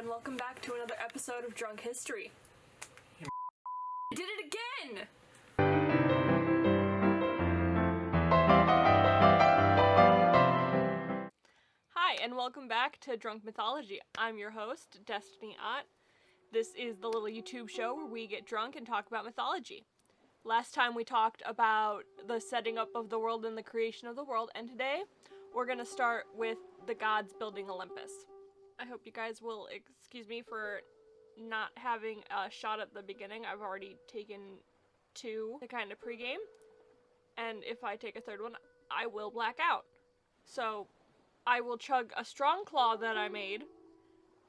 and welcome back to another episode of Drunk History. I did it again! Hi, and welcome back to Drunk Mythology. I'm your host, Destiny Ott. This is the little YouTube show where we get drunk and talk about mythology. Last time we talked about the setting up of the world and the creation of the world, and today we're going to start with the gods building Olympus. I hope you guys will excuse me for not having a shot at the beginning. I've already taken two to kind of pregame, and if I take a third one, I will black out. So I will chug a strong claw that I made.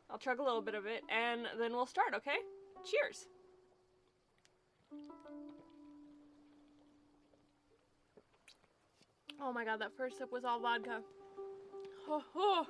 I'll chug a little bit of it, and then we'll start, okay? Cheers! Oh my god, that first sip was all vodka. Oh.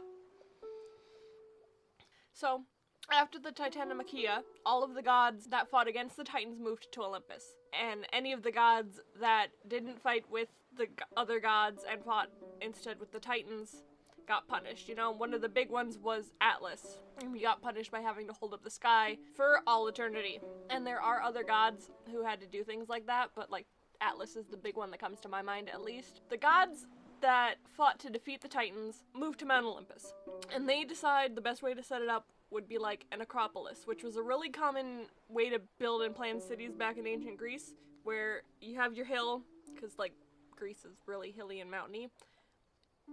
So, after the Titanomachia, all of the gods that fought against the Titans moved to Olympus. And any of the gods that didn't fight with the other gods and fought instead with the Titans got punished. You know, one of the big ones was Atlas. And he got punished by having to hold up the sky for all eternity. And there are other gods who had to do things like that, but like Atlas is the big one that comes to my mind at least. The gods that fought to defeat the Titans moved to Mount Olympus. And they decide the best way to set it up would be like an acropolis, which was a really common way to build and plan cities back in ancient Greece, where you have your hill, because like Greece is really hilly and mountainy.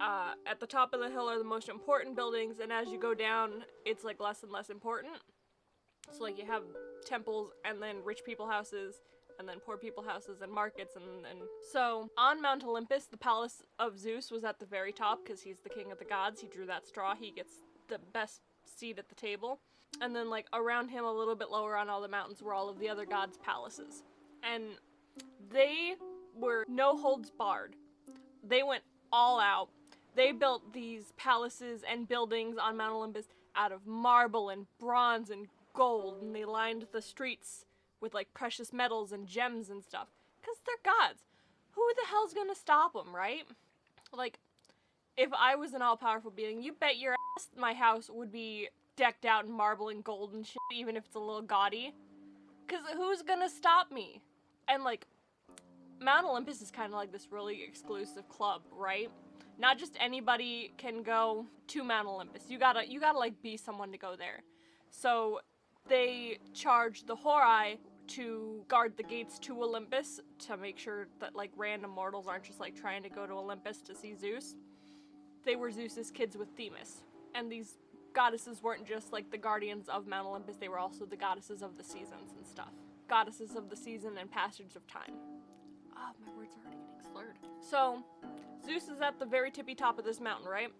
At the top of the hill are the most important buildings, and as you go down, it's like less and less important. So like you have temples, and then rich people houses, and then poor people houses, and markets, and so on Mount Olympus, the palace of Zeus was at the very top, because he's the king of the gods. He drew that straw, he gets the best seat at the table. And then like around him a little bit lower on all the mountains were all of the other gods' palaces. And they were no holds barred. They went all out. They built these palaces and buildings on Mount Olympus out of marble and bronze and gold, and they lined the streets with like precious metals and gems and stuff. Because they're gods. Who the hell's gonna stop them, right? Like, if I was an all-powerful being, you bet your ass my house would be decked out in marble and gold and shit, even if it's a little gaudy. Because who's gonna stop me? And like, Mount Olympus is kind of like this really exclusive club, right? Not just anybody can go to Mount Olympus. You gotta like be someone to go there. So they charged the Horai to guard the gates to Olympus to make sure that like random mortals aren't just like trying to go to Olympus to see Zeus. They were Zeus's kids with Themis. And these goddesses weren't just like the guardians of Mount Olympus, they were also the goddesses of the seasons and stuff. Goddesses of the season and passage of time. Oh, my words are already getting slurred. So, Zeus is at the very tippy top of this mountain, right?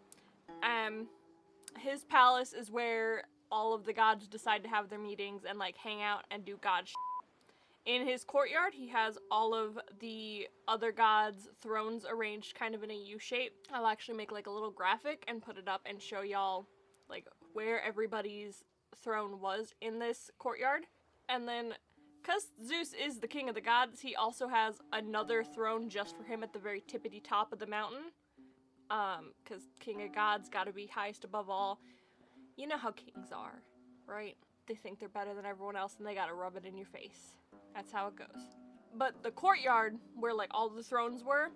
His palace is where all of the gods decide to have their meetings and like hang out and do god shit. In his courtyard, he has all of the other gods' thrones arranged kind of in a U shape. I'll actually make like a little graphic and put it up and show y'all like where everybody's throne was in this courtyard. And then, because Zeus is the king of the gods, he also has another throne just for him at the very tippity top of the mountain. Because king of gods gotta be highest above all. You know how kings are, right? They think they're better than everyone else and they gotta rub it in your face. That's how it goes. But the courtyard, where like all the thrones were,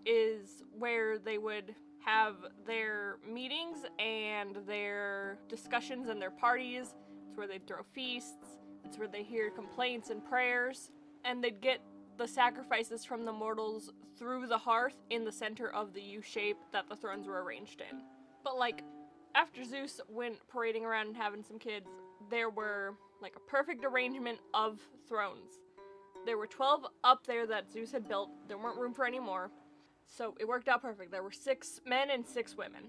is where they would have their meetings and their discussions and their parties. It's where they'd throw feasts. It's where they hear complaints and prayers. And they'd get the sacrifices from the mortals through the hearth in the center of the U shape that the thrones were arranged in. But like, after Zeus went parading around and having some kids, there were like a perfect arrangement of thrones. There were 12 up there that Zeus had built. There weren't room for any more. So it worked out perfect. There were 6 men and 6 women.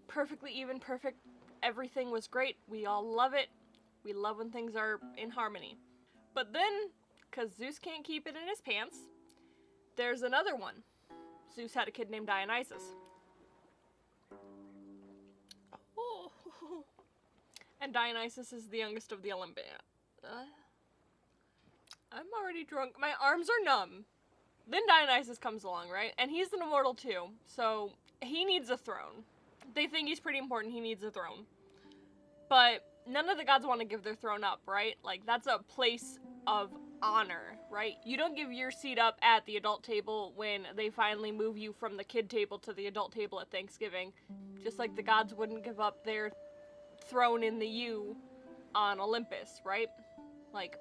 Perfectly even, perfect. Everything was great. We all love it. We love when things are in harmony. But then, because Zeus can't keep it in his pants, there's another one. Zeus had a kid named Dionysus. Oh. And Dionysus is the youngest of the Olympians. I'm already drunk. My arms are numb. Then Dionysus comes along, right? And he's an immortal too, so he needs a throne. They think he's pretty important, he needs a throne. But none of the gods want to give their throne up, right? Like, that's a place of honor, right? You don't give your seat up at the adult table when they finally move you from the kid table to the adult table at Thanksgiving. Just like the gods wouldn't give up their throne in the U on Olympus, right? Like,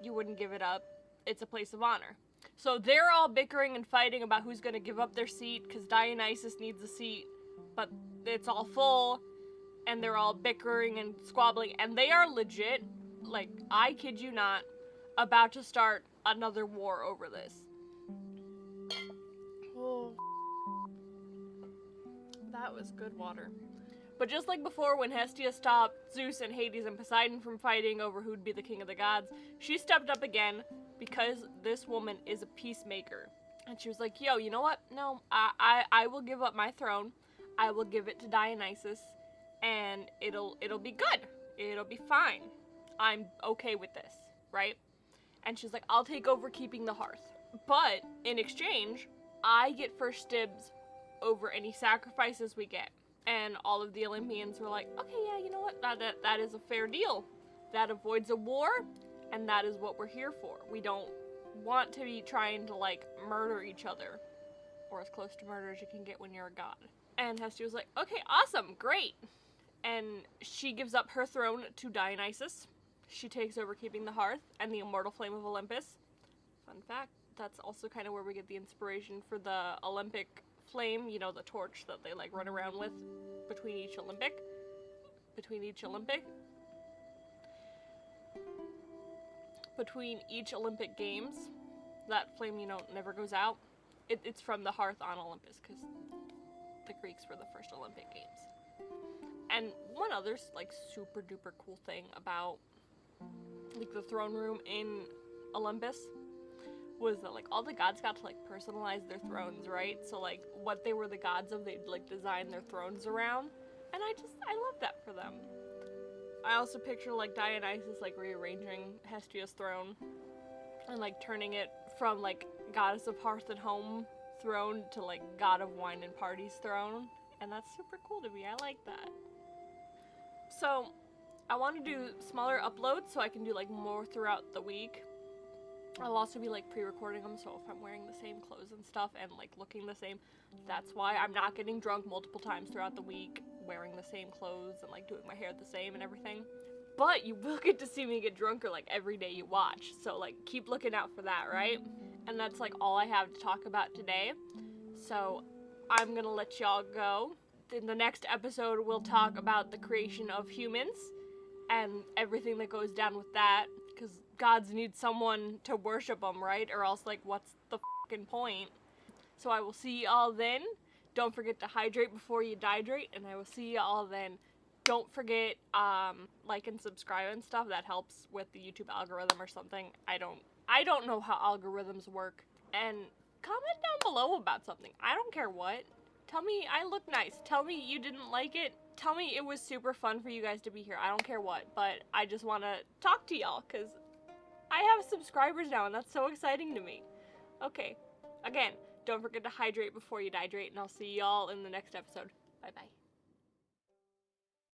you wouldn't give it up. It's a place of honor. So they're all bickering and fighting about who's going to give up their seat because Dionysus needs a seat, but it's all full, and they're all bickering and squabbling, and they are legit, like, I kid you not, about to start another war over this. Oh. That was good water. But just like before, when Hestia stopped Zeus and Hades and Poseidon from fighting over who'd be the king of the gods, she stepped up again because this woman is a peacemaker. And she was like, yo, you know what? No, I will give up my throne. I will give it to Dionysus, and it'll be good. It'll be fine. I'm okay with this, right? And she's like, I'll take over keeping the hearth. But in exchange, I get first dibs over any sacrifices we get. And all of the Olympians were like, okay, yeah, you know what? That is a fair deal. That avoids a war, and that is what we're here for. We don't want to be trying to, like, murder each other. Or as close to murder as you can get when you're a god. And Hestia was like, okay, awesome, great. And she gives up her throne to Dionysus. She takes over keeping the hearth and the immortal flame of Olympus. Fun fact, that's also kind of where we get the inspiration for the Olympic flame, you know, the torch that they, like, run around with between each Olympic. Between each Olympic Games, that flame, you know, never goes out. It's from the hearth on Olympus, because the Greeks were the first Olympic Games. And one other, like, super duper cool thing about, like, the throne room in Olympus was that, like, all the gods got to, like, personalize their thrones, right? So, like, what they were the gods of, they'd, like, design their thrones around. And I love that for them. I also picture, like, Dionysus, like, rearranging Hestia's throne and, like, turning it from, like, goddess of hearth and home throne to, like, god of wine and parties throne. And that's super cool to me. I like that. So, I want to do smaller uploads so I can do, like, more throughout the week. I'll also be, like, pre-recording them, so if I'm wearing the same clothes and stuff and, like, looking the same, that's why I'm not getting drunk multiple times throughout the week, wearing the same clothes and, like, doing my hair the same and everything. But you will get to see me get drunker, like, every day you watch, so, like, keep looking out for that, right? And that's, like, all I have to talk about today. So, I'm gonna let y'all go. In the next episode, we'll talk about the creation of humans and everything that goes down with that, because gods need someone to worship them, right? Or else, like, what's the fucking point? So I will see y'all then. Don't forget to hydrate before you dihydrate, and I will see y'all then. Don't forget, like and subscribe and stuff. That helps with the YouTube algorithm or something. I don't know how algorithms work. And comment down below about something. I don't care what. Tell me I look nice. Tell me you didn't like it. Tell me it was super fun for you guys to be here. I don't care what, but I just want to talk to y'all, because I have subscribers now, and that's so exciting to me. Okay, again, don't forget to hydrate before you dihydrate, and I'll see y'all in the next episode. Bye-bye.